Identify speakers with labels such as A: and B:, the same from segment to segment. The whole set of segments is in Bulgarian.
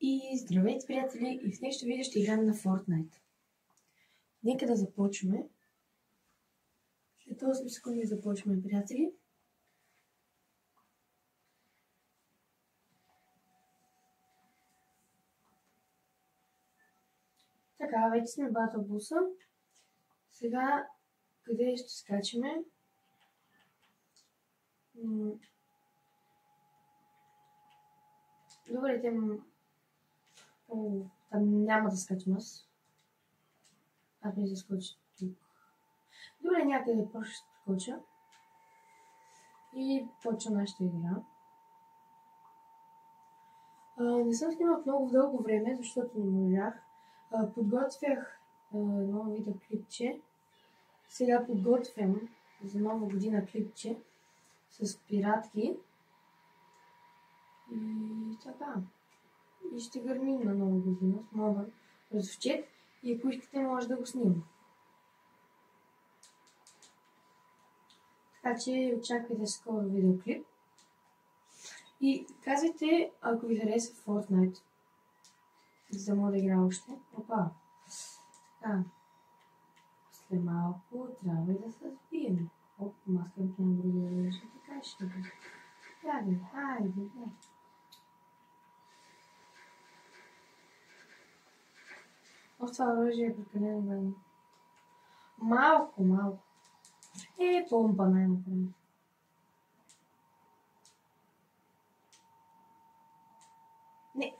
A: И здравейте, приятели! И в днешното видео ще играем на Fortnite. Нека да започваме. След 8 секунди започваме, приятели. Така, вече сме в Battle буса. Сега, къде ще скачаме? Добре, там няма да скачам аз. Аз не се скоча тук. Добре, някъде просто ще скоча. И почва нашата игра. Не съм снимал много дълго време, защото не можах. Подготвях ново видеоклипче. Сега подготвям за нова година клипче с пиратки. И така. И ще гърмим на нова година с моя разчет. И ако искате, може да го снимам. Така че очаквайте скоро видеоклип. И казвайте, ако ви хареса Fortnite, за да мога да игра още. Опа. След малко трябва да се сбием. Оп, маската на други режим. Така ще бъде. Хайде. Това оръжие е прекалено много. Малко. Помпа най-напред. Не.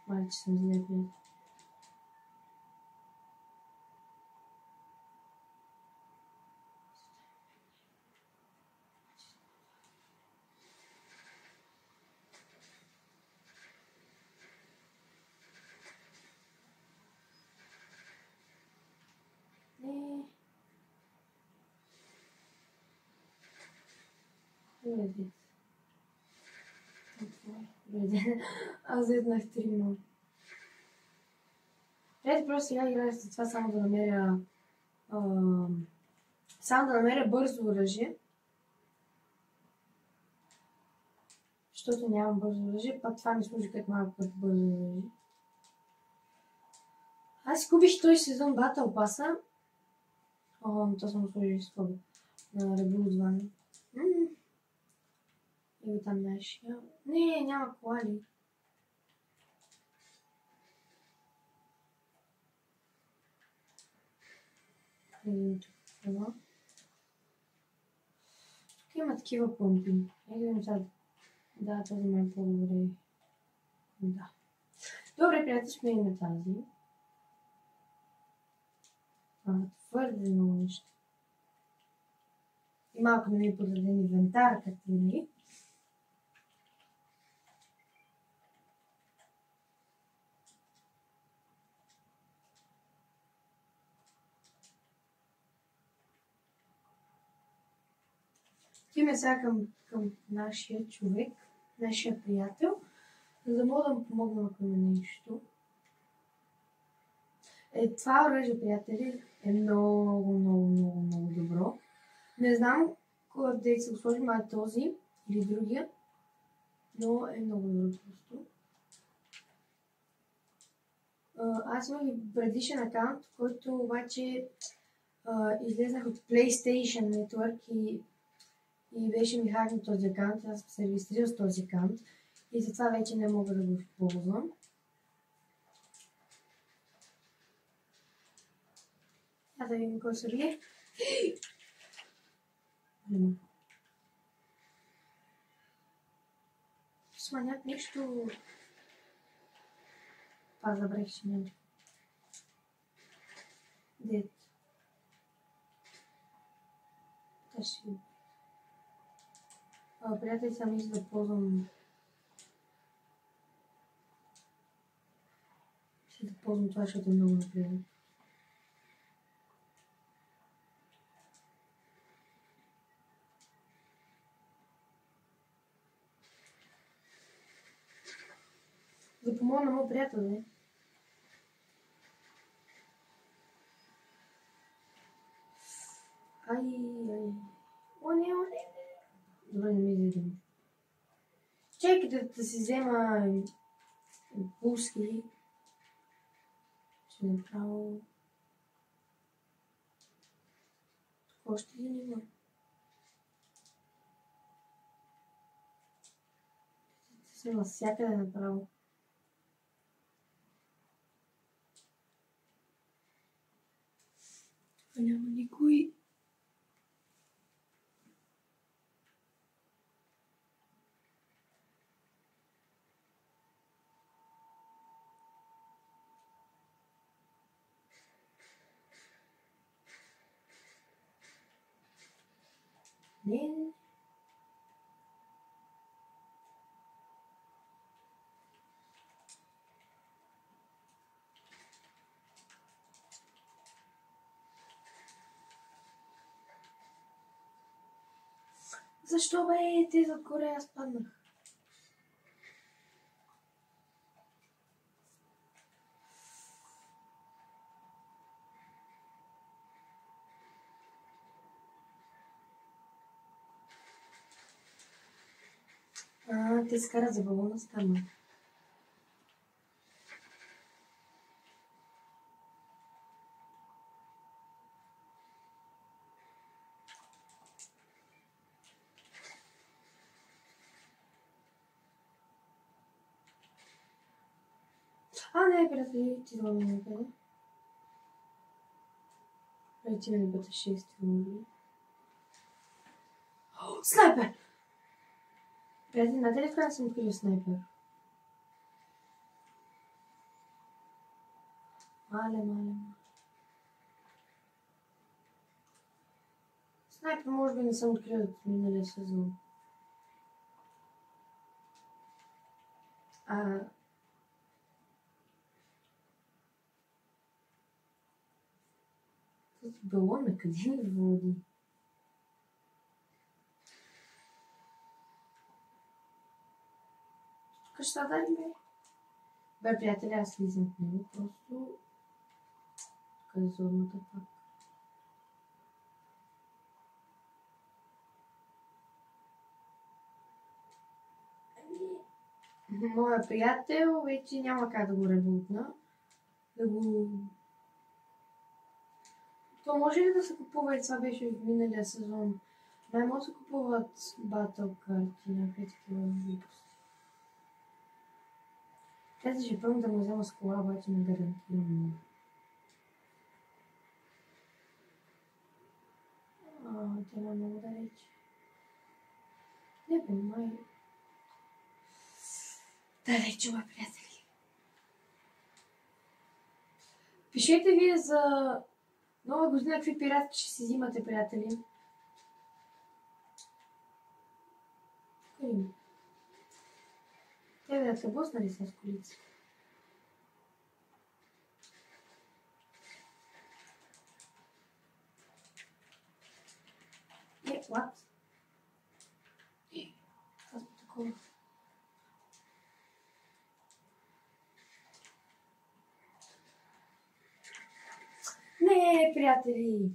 A: Май, че съм злепен. Аз еднах 3-0. Ето просто сега играя за това само да намеря бързо оръжие. Защото нямам бързо оръжие, пак това ми служи като малко като бързо оръжие. Аз си купих този сезон Battle Pass-а. То съм сложил с това на ребулдване. И там нашия. Не, няма колали. Тук има такива помпи. Да, този ме е по-добре. Да. Добре, приятели, ще минем тази. Твърде много неща. И малко не ми е подреден инвентар, като винаги. Отиваме сега към нашия човек, нашия приятел, за да мога да му помогна, ако има нещо. Това оръжие, приятели, е много добро. Не знам къде се го сложим, този или другия, но е много добро просто. Аз имах и предишен акаунт, който обаче излезнах от PlayStation Network и беше ми хакнат този акаунт. Аз се регистрирах с този акаунт и затова вече не мога да го използвам. Да видим кой се ли. Сманят нещо. Забравих, че няма. Дет. Приятели, сами да ползвам. Ще да ползвам това, защото е много напред. Да помогна на моят приятел, не? О, не. Добре, не ми излизам. Чакайте да си взема Пулски. Ще направо... Още един има. Се навсякъде направо. Няма никой. Не. Защо бе? Те отгоре аз паднах. Те се карат за балона стана. Не, приятели, ти да ме напада. Ти ме бъде 6 минути. Снайпер! Приятели, знаете ли в края съм открил снайпер? Мале. Снайпер може би не съм открил от миналия сезон. Този балон на къде ми води? Тук ще даде ли бе? Бе, приятели, аз слизам в него, просто... Къде е зоната пак? Моя приятел вече няма как да го револтна. То може ли да се купува и това беше в миналия сезон? Май може да се купуват батъл карти, някакви такива глупости. Тези ще пълно да му взема с кола, обаче не гарантирам. Тя ма много далеч. Не бе, май... Далече, ма, приятели. Пишете вие за Нова година какви пиратки ще си взимате, приятели. Карим. Те да те боснали с колици. What? Това е такова. Не, приятели!